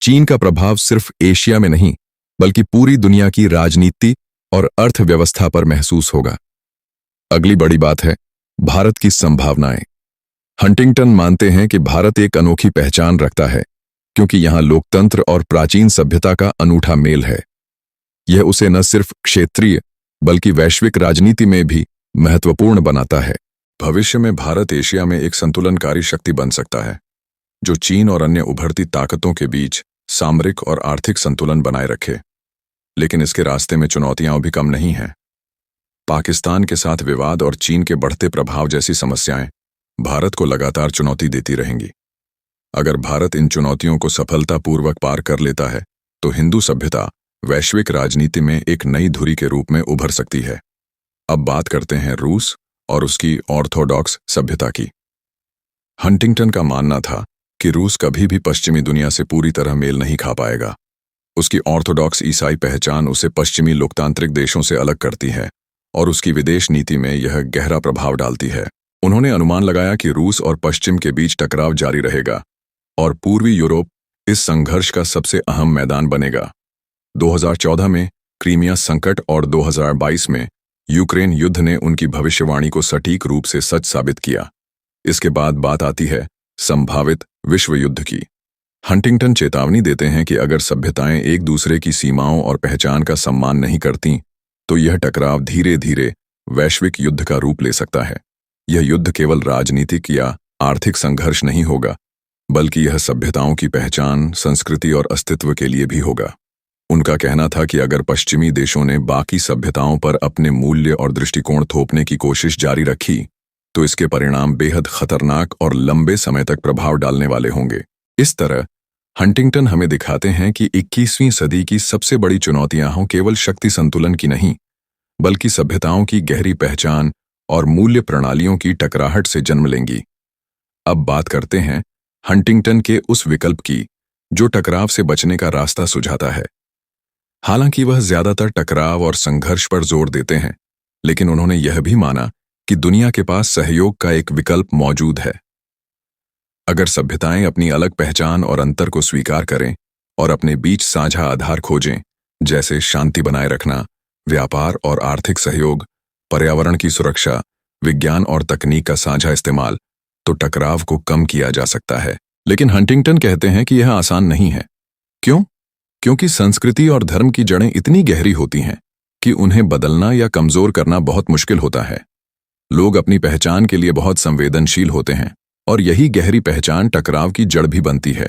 चीन का प्रभाव सिर्फ एशिया में नहीं, बल्कि पूरी दुनिया की राजनीति और अर्थव्यवस्था पर महसूस होगा। अगली बड़ी बात है भारत की संभावनाएं। हंटिंगटन मानते हैं कि भारत एक अनोखी पहचान रखता है, क्योंकि यहां लोकतंत्र और प्राचीन सभ्यता का अनूठा मेल है। यह उसे न सिर्फ क्षेत्रीय बल्कि वैश्विक राजनीति में भी महत्वपूर्ण बनाता है। भविष्य में भारत एशिया में एक संतुलनकारी शक्ति बन सकता है, जो चीन और अन्य उभरती ताकतों के बीच सामरिक और आर्थिक संतुलन बनाए रखे। लेकिन इसके रास्ते में चुनौतियां भी कम नहीं हैं। पाकिस्तान के साथ विवाद और चीन के बढ़ते प्रभाव जैसी समस्याएं भारत को लगातार चुनौती देती रहेंगी। अगर भारत इन चुनौतियों को सफलतापूर्वक पार कर लेता है, तो हिंदू सभ्यता वैश्विक राजनीति में एक नई धुरी के रूप में उभर सकती है। अब बात करते हैं रूस और उसकी ऑर्थोडॉक्स सभ्यता की। हंटिंगटन का मानना था कि रूस कभी भी पश्चिमी दुनिया से पूरी तरह मेल नहीं खा पाएगा। उसकी ऑर्थोडॉक्स ईसाई पहचान उसे पश्चिमी लोकतांत्रिक देशों से अलग करती है और उसकी विदेश नीति में यह गहरा प्रभाव डालती है। उन्होंने अनुमान लगाया कि रूस और पश्चिम के बीच टकराव जारी रहेगा और पूर्वी यूरोप इस संघर्ष का सबसे अहम मैदान बनेगा। 2014 में क्रीमिया संकट और 2022 में यूक्रेन युद्ध ने उनकी भविष्यवाणी को सटीक रूप से सच साबित किया। इसके बाद बात आती है संभावित विश्व युद्ध की। हंटिंगटन चेतावनी देते हैं कि अगर सभ्यताएं एक दूसरे की सीमाओं और पहचान का सम्मान नहीं करती, तो यह टकराव धीरे धीरे वैश्विक युद्ध का रूप ले सकता है। यह युद्ध केवल राजनीतिक या आर्थिक संघर्ष नहीं होगा, बल्कि यह सभ्यताओं की पहचान, संस्कृति और अस्तित्व के लिए भी होगा। उनका कहना था कि अगर पश्चिमी देशों ने बाकी सभ्यताओं पर अपने मूल्य और दृष्टिकोण थोपने की कोशिश जारी रखी, तो इसके परिणाम बेहद खतरनाक और लंबे समय तक प्रभाव डालने वाले होंगे। इस तरह हंटिंगटन हमें दिखाते हैं कि 21वीं सदी की सबसे बड़ी चुनौतियां केवल शक्ति संतुलन की नहीं, बल्कि सभ्यताओं की गहरी पहचान और मूल्य प्रणालियों की टकराहट से जन्म लेंगी। अब बात करते हैं हंटिंगटन के उस विकल्प की जो टकराव से बचने का रास्ता सुझाता है। हालांकि वह ज्यादातर टकराव और संघर्ष पर जोर देते हैं, लेकिन उन्होंने यह भी माना कि दुनिया के पास सहयोग का एक विकल्प मौजूद है। अगर सभ्यताएं अपनी अलग पहचान और अंतर को स्वीकार करें और अपने बीच साझा आधार खोजें, जैसे शांति बनाए रखना, व्यापार और आर्थिक सहयोग, पर्यावरण की सुरक्षा, विज्ञान और तकनीक का साझा इस्तेमाल, तो टकराव को कम किया जा सकता है। लेकिन हंटिंगटन कहते हैं कि यह आसान नहीं है। क्यों? क्योंकि संस्कृति और धर्म की जड़ें इतनी गहरी होती हैं कि उन्हें बदलना या कमजोर करना बहुत मुश्किल होता है। लोग अपनी पहचान के लिए बहुत संवेदनशील होते हैं और यही गहरी पहचान टकराव की जड़ भी बनती है।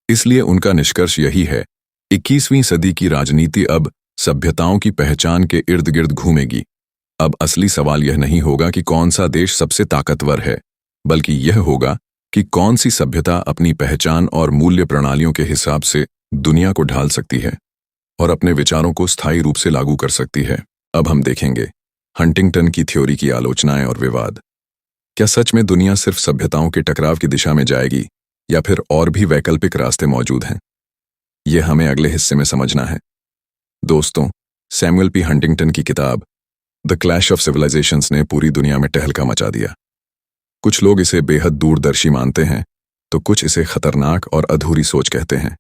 इसलिए उनका निष्कर्ष यही है, 21वीं सदी की राजनीति अब सभ्यताओं की पहचान के इर्द गिर्द घूमेगी। अब असली सवाल यह नहीं होगा कि कौन सा देश सबसे ताकतवर है, बल्कि यह होगा कि कौन सी सभ्यता अपनी पहचान और मूल्य प्रणालियों के हिसाब से दुनिया को ढाल सकती है। और अपने विचारों को स्थायी रूप से लागू कर सकती है। अब हम देखेंगे हंटिंगटन की थ्योरी की आलोचनाएं और विवाद। क्या सच में दुनिया सिर्फ सभ्यताओं के टकराव की दिशा में जाएगी या फिर और भी वैकल्पिक रास्ते मौजूद हैं? यह हमें अगले हिस्से में समझना है। दोस्तों, सैमुअल पी हंटिंगटन की किताब द क्लैश ऑफ सिविलाइजेशंस ने पूरी दुनिया में टहलका मचा दिया। कुछ लोग इसे बेहद दूरदर्शी मानते हैं तो कुछ इसे खतरनाक और अधूरी सोच कहते हैं।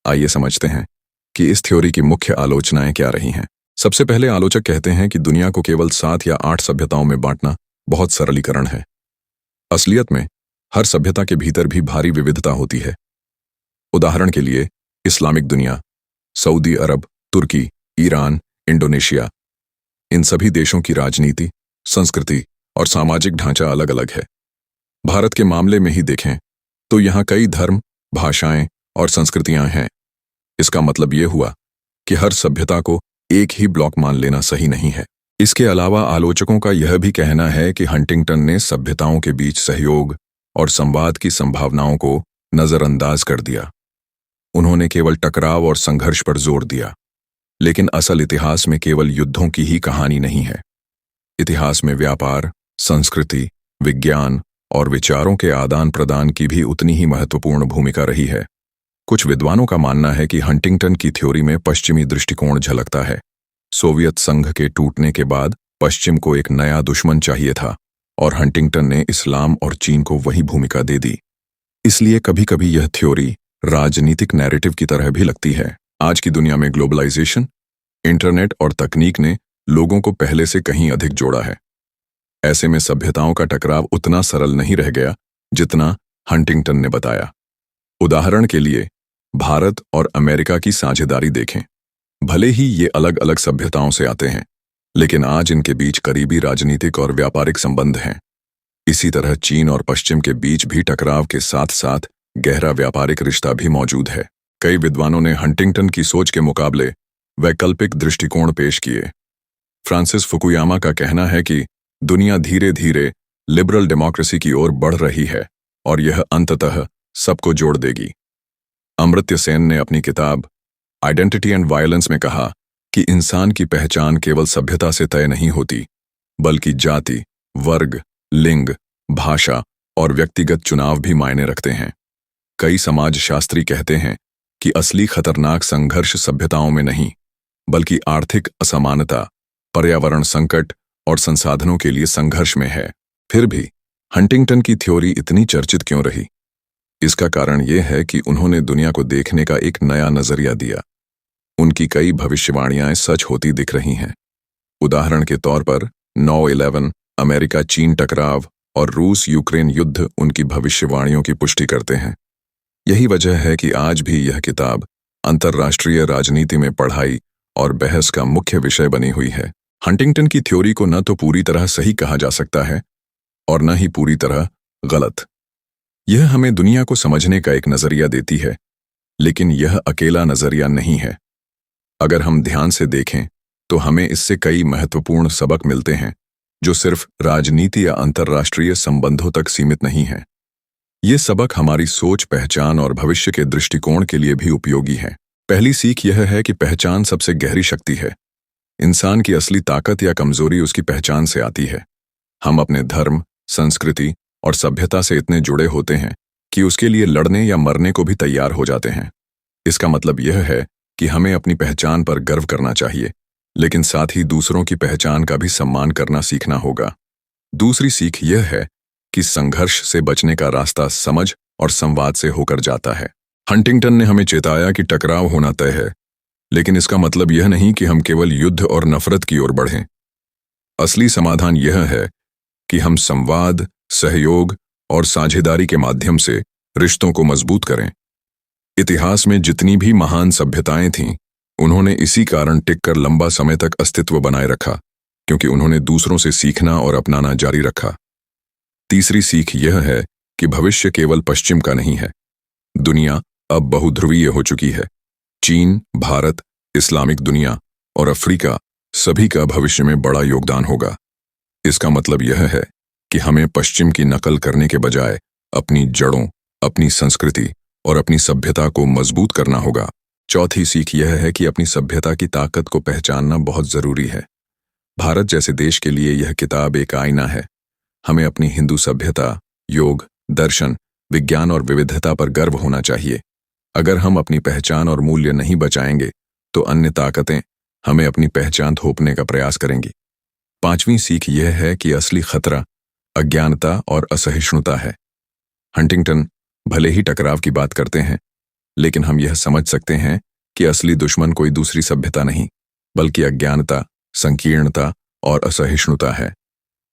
आइए समझते हैं कि इस थ्योरी की मुख्य आलोचनाएं क्या रही हैं। सबसे पहले आलोचक कहते हैं कि दुनिया को केवल 7 या 8 सभ्यताओं में बांटना बहुत सरलीकरण है। असलियत में हर सभ्यता के भीतर भी भारी विविधता होती है। उदाहरण के लिए इस्लामिक दुनिया, सऊदी अरब, तुर्की, ईरान, इंडोनेशिया, इन सभी देशों की राजनीति, संस्कृति और सामाजिक ढांचा अलग अलग है। भारत के मामले में ही देखें तो यहाँ कई धर्म, भाषाएं और संस्कृतियां हैं। इसका मतलब ये हुआ कि हर सभ्यता को एक ही ब्लॉक मान लेना सही नहीं है। इसके अलावा आलोचकों का यह भी कहना है कि हंटिंगटन ने सभ्यताओं के बीच सहयोग और संवाद की संभावनाओं को नजरअंदाज कर दिया। उन्होंने केवल टकराव और संघर्ष पर जोर दिया, लेकिन असल इतिहास में केवल युद्धों की ही कहानी नहीं है। इतिहास में व्यापार, संस्कृति, विज्ञान और विचारों के आदान प्रदान की भी उतनी ही महत्वपूर्ण भूमिका रही है। कुछ विद्वानों का मानना है कि हंटिंगटन की थ्योरी में पश्चिमी दृष्टिकोण झलकता है। सोवियत संघ के टूटने के बाद पश्चिम को एक नया दुश्मन चाहिए था और हंटिंगटन ने इस्लाम और चीन को वही भूमिका दे दी। इसलिए कभी कभी यह थ्योरी राजनीतिक नैरेटिव की तरह भी लगती है। आज की दुनिया में ग्लोबलाइजेशन, इंटरनेट और तकनीक ने लोगों को पहले से कहीं अधिक जोड़ा है। ऐसे में सभ्यताओं का टकराव उतना सरल नहीं रह गया जितना हंटिंगटन ने बताया। उदाहरण के लिए भारत और अमेरिका की साझेदारी देखें। भले ही ये अलग अलग सभ्यताओं से आते हैं, लेकिन आज इनके बीच करीबी राजनीतिक और व्यापारिक संबंध हैं। इसी तरह चीन और पश्चिम के बीच भी टकराव के साथ साथ गहरा व्यापारिक रिश्ता भी मौजूद है। कई विद्वानों ने हंटिंगटन की सोच के मुकाबले वैकल्पिक दृष्टिकोण पेश किए। फ्रांसिस फुकुयामा का कहना है कि दुनिया धीरे धीरे लिबरल डेमोक्रेसी की ओर बढ़ रही है और यह अंततः सबको जोड़ देगी। अमर्त्य सेन ने अपनी किताब आइडेंटिटी एंड वायलेंस में कहा कि इंसान की पहचान केवल सभ्यता से तय नहीं होती, बल्कि जाति, वर्ग, लिंग, भाषा और व्यक्तिगत चुनाव भी मायने रखते हैं। कई समाजशास्त्री कहते हैं कि असली खतरनाक संघर्ष सभ्यताओं में नहीं, बल्कि आर्थिक असमानता, पर्यावरण संकट और संसाधनों के लिए संघर्ष में है। फिर भी हंटिंगटन की थ्योरी इतनी चर्चित क्यों रही? इसका कारण यह है कि उन्होंने दुनिया को देखने का एक नया नजरिया दिया। उनकी कई भविष्यवाणियां सच होती दिख रही हैं। उदाहरण के तौर पर 9/11, अमेरिका चीन टकराव और रूस यूक्रेन युद्ध उनकी भविष्यवाणियों की पुष्टि करते हैं। यही वजह है कि आज भी यह किताब अंतर्राष्ट्रीय राजनीति में पढ़ाई और बहस का मुख्य विषय बनी हुई है। हंटिंगटन की थ्योरी को न तो पूरी तरह सही कहा जा सकता है और न ही पूरी तरह गलत। यह हमें दुनिया को समझने का एक नजरिया देती है, लेकिन यह अकेला नजरिया नहीं है। अगर हम ध्यान से देखें तो हमें इससे कई महत्वपूर्ण सबक मिलते हैं जो सिर्फ राजनीति या अंतर्राष्ट्रीय संबंधों तक सीमित नहीं हैं। ये सबक हमारी सोच, पहचान और भविष्य के दृष्टिकोण के लिए भी उपयोगी हैं। पहली सीख यह है कि पहचान सबसे गहरी शक्ति है। इंसान की असली ताकत या कमजोरी उसकी पहचान से आती है। हम अपने धर्म, संस्कृति और सभ्यता से इतने जुड़े होते हैं कि उसके लिए लड़ने या मरने को भी तैयार हो जाते हैं। इसका मतलब यह है कि हमें अपनी पहचान पर गर्व करना चाहिए, लेकिन साथ ही दूसरों की पहचान का भी सम्मान करना सीखना होगा। दूसरी सीख यह है कि संघर्ष से बचने का रास्ता समझ और संवाद से होकर जाता है। हंटिंगटन ने हमें चेताया कि टकराव होना तय है, लेकिन इसका मतलब यह नहीं कि हम केवल युद्ध और नफरत की ओर बढ़ें। असली समाधान यह है कि हम संवाद, सहयोग और साझेदारी के माध्यम से रिश्तों को मजबूत करें। इतिहास में जितनी भी महान सभ्यताएं थीं, उन्होंने इसी कारण टिककर लंबा समय तक अस्तित्व बनाए रखा, क्योंकि उन्होंने दूसरों से सीखना और अपनाना जारी रखा। तीसरी सीख यह है कि भविष्य केवल पश्चिम का नहीं है। दुनिया अब बहुध्रुवीय हो चुकी है। चीन, भारत, इस्लामिक दुनिया और अफ्रीका सभी का भविष्य में बड़ा योगदान होगा। इसका मतलब यह है कि हमें पश्चिम की नकल करने के बजाय अपनी जड़ों, अपनी संस्कृति और अपनी सभ्यता को मजबूत करना होगा। चौथी सीख यह है कि अपनी सभ्यता की ताकत को पहचानना बहुत जरूरी है। भारत जैसे देश के लिए यह किताब एक आईना है। हमें अपनी हिंदू सभ्यता, योग, दर्शन, विज्ञान और विविधता पर गर्व होना चाहिए। अगर हम अपनी पहचान और मूल्य नहीं बचाएंगे तो अन्य ताकतें हमें अपनी पहचान थोपने का प्रयास करेंगी। पांचवीं सीख यह है कि असली खतरा अज्ञानता और असहिष्णुता है। हंटिंगटन भले ही टकराव की बात करते हैं, लेकिन हम यह समझ सकते हैं कि असली दुश्मन कोई दूसरी सभ्यता नहीं, बल्कि अज्ञानता, संकीर्णता और असहिष्णुता है।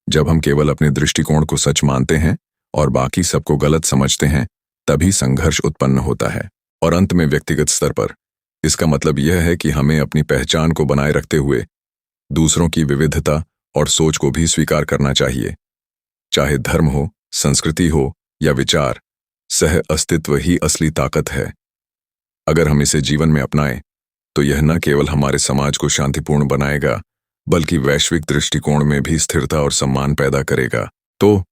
जब हम केवल अपने दृष्टिकोण को सच मानते हैं और बाकी सबको गलत समझते हैं, तभी संघर्ष उत्पन्न होता है। और अंत में व्यक्तिगत स्तर पर इसका मतलब यह है कि हमें अपनी पहचान को बनाए रखते हुए दूसरों की विविधता और सोच को भी स्वीकार करना चाहिए। चाहे धर्म हो, संस्कृति हो या विचार, सह अस्तित्व ही असली ताकत है। अगर हम इसे जीवन में अपनाएं तो यह न केवल हमारे समाज को शांतिपूर्ण बनाएगा, बल्कि वैश्विक दृष्टिकोण में भी स्थिरता और सम्मान पैदा करेगा। तो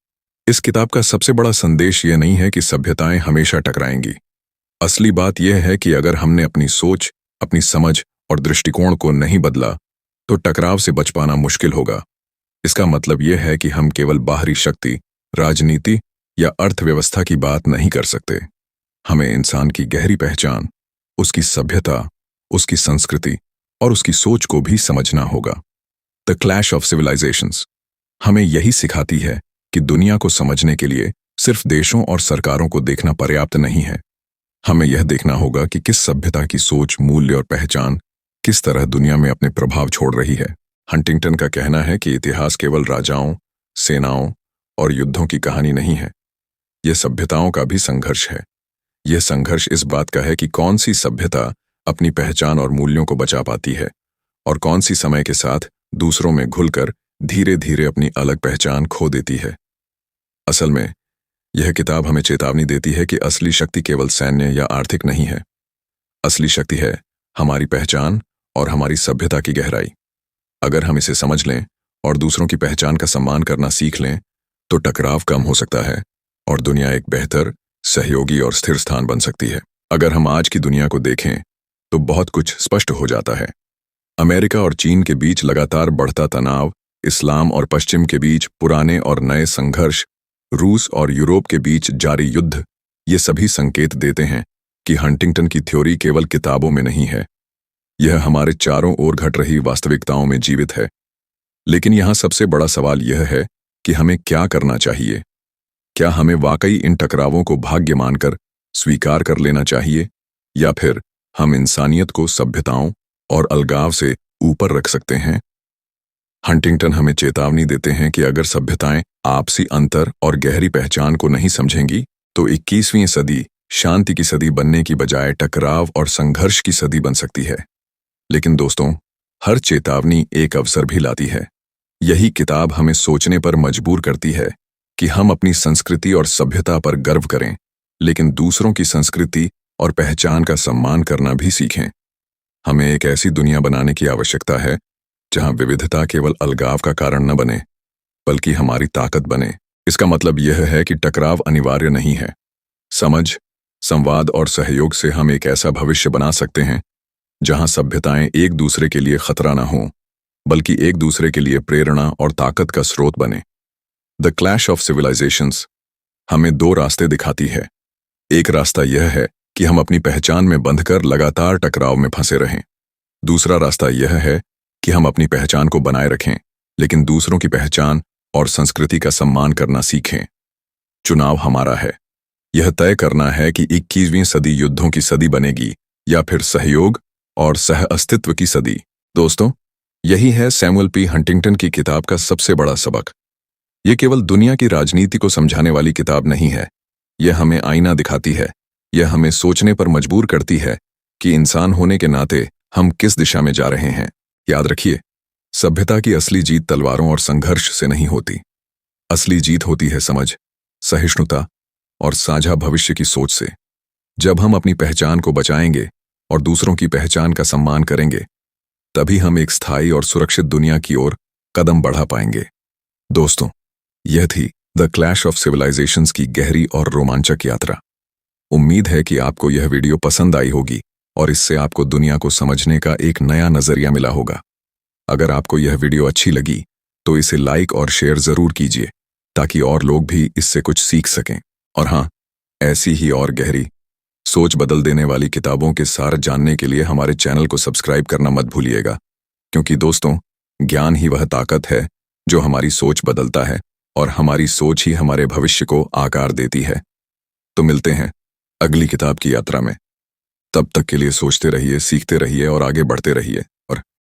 इस किताब का सबसे बड़ा संदेश यह नहीं है कि सभ्यताएं हमेशा टकराएंगी। असली बात यह है कि अगर हमने अपनी सोच, अपनी समझ और दृष्टिकोण को नहीं बदला तो टकराव से बच पाना मुश्किल होगा। इसका मतलब यह है कि हम केवल बाहरी शक्ति, राजनीति या अर्थव्यवस्था की बात नहीं कर सकते। हमें इंसान की गहरी पहचान, उसकी सभ्यता, उसकी संस्कृति और उसकी सोच को भी समझना होगा। द क्लैश ऑफ सिविलाइजेशंस हमें यही सिखाती है कि दुनिया को समझने के लिए सिर्फ देशों और सरकारों को देखना पर्याप्त नहीं है। हमें यह देखना होगा कि किस सभ्यता की सोच, मूल्य और पहचान किस तरह दुनिया में अपने प्रभाव छोड़ रही है। हंटिंगटन का कहना है कि इतिहास केवल राजाओं, सेनाओं और युद्धों की कहानी नहीं है, यह सभ्यताओं का भी संघर्ष है। यह संघर्ष इस बात का है कि कौन सी सभ्यता अपनी पहचान और मूल्यों को बचा पाती है और कौन सी समय के साथ दूसरों में घुलकर धीरे धीरे अपनी अलग पहचान खो देती है। असल में यह किताब हमें चेतावनी देती है कि असली शक्ति केवल सैन्य या आर्थिक नहीं है। असली शक्ति है हमारी पहचान और हमारी सभ्यता की गहराई। अगर हम इसे समझ लें और दूसरों की पहचान का सम्मान करना सीख लें तो टकराव कम हो सकता है और दुनिया एक बेहतर, सहयोगी और स्थिर स्थान बन सकती है। अगर हम आज की दुनिया को देखें तो बहुत कुछ स्पष्ट हो जाता है। अमेरिका और चीन के बीच लगातार बढ़ता तनाव, इस्लाम और पश्चिम के बीच पुराने और नए संघर्ष, रूस और यूरोप के बीच जारी युद्ध, ये सभी संकेत देते हैं कि हंटिंगटन की थ्योरी केवल किताबों में नहीं है, यह हमारे चारों ओर घट रही वास्तविकताओं में जीवित है। लेकिन यहाँ सबसे बड़ा सवाल यह है कि हमें क्या करना चाहिए। क्या हमें वाकई इन टकरावों को भाग्य मानकर स्वीकार कर लेना चाहिए, या फिर हम इंसानियत को सभ्यताओं और अलगाव से ऊपर रख सकते हैं? हंटिंगटन हमें चेतावनी देते हैं कि अगर सभ्यताएं आपसी अंतर और गहरी पहचान को नहीं समझेंगी तो 21वीं सदी शांति की सदी बनने की बजाय टकराव और संघर्ष की सदी बन सकती है। लेकिन दोस्तों, हर चेतावनी एक अवसर भी लाती है। यही किताब हमें सोचने पर मजबूर करती है कि हम अपनी संस्कृति और सभ्यता पर गर्व करें, लेकिन दूसरों की संस्कृति और पहचान का सम्मान करना भी सीखें। हमें एक ऐसी दुनिया बनाने की आवश्यकता है जहां विविधता केवल अलगाव का कारण न बने, बल्कि हमारी ताकत बने। इसका मतलब यह है कि टकराव अनिवार्य नहीं है। समझ, संवाद और सहयोग से हम एक ऐसा भविष्य बना सकते हैं जहां सभ्यताएं एक दूसरे के लिए खतरा न हों, बल्कि एक दूसरे के लिए प्रेरणा और ताकत का स्रोत बने। द क्लैश ऑफ सिविलाइजेशंस हमें दो रास्ते दिखाती है। एक रास्ता यह है कि हम अपनी पहचान में बंधकर लगातार टकराव में फंसे रहें। दूसरा रास्ता यह है कि हम अपनी पहचान को बनाए रखें, लेकिन दूसरों की पहचान और संस्कृति का सम्मान करना सीखें। चुनाव हमारा है। यह तय करना है कि 21वीं सदी युद्धों की सदी बनेगी या फिर सहयोग और सह अस्तित्व की सदी। दोस्तों, यही है सैमुअल पी हंटिंगटन की किताब का सबसे बड़ा सबक। यह केवल दुनिया की राजनीति को समझाने वाली किताब नहीं है, यह हमें आईना दिखाती है। यह हमें सोचने पर मजबूर करती है कि इंसान होने के नाते हम किस दिशा में जा रहे हैं। याद रखिए, सभ्यता की असली जीत तलवारों और संघर्ष से नहीं होती। असली जीत होती है समझ, सहिष्णुता और साझा भविष्य की सोच से। जब हम अपनी पहचान को बचाएंगे और दूसरों की पहचान का सम्मान करेंगे, तभी हम एक स्थायी और सुरक्षित दुनिया की ओर कदम बढ़ा पाएंगे। दोस्तों, यह थी द क्लैश ऑफ सिविलाइजेशंस की गहरी और रोमांचक यात्रा। उम्मीद है कि आपको यह वीडियो पसंद आई होगी और इससे आपको दुनिया को समझने का एक नया नजरिया मिला होगा। अगर आपको यह वीडियो अच्छी लगी तो इसे लाइक और शेयर जरूर कीजिए ताकि और लोग भी इससे कुछ सीख सकें। और हाँ, ऐसी ही और गहरी सोच बदल देने वाली किताबों के सार जानने के लिए हमारे चैनल को सब्सक्राइब करना मत भूलिएगा, क्योंकि दोस्तों, ज्ञान ही वह ताकत है जो हमारी सोच बदलता है और हमारी सोच ही हमारे भविष्य को आकार देती है। तो मिलते हैं अगली किताब की यात्रा में। तब तक के लिए सोचते रहिए, सीखते रहिए और आगे बढ़ते रहिए।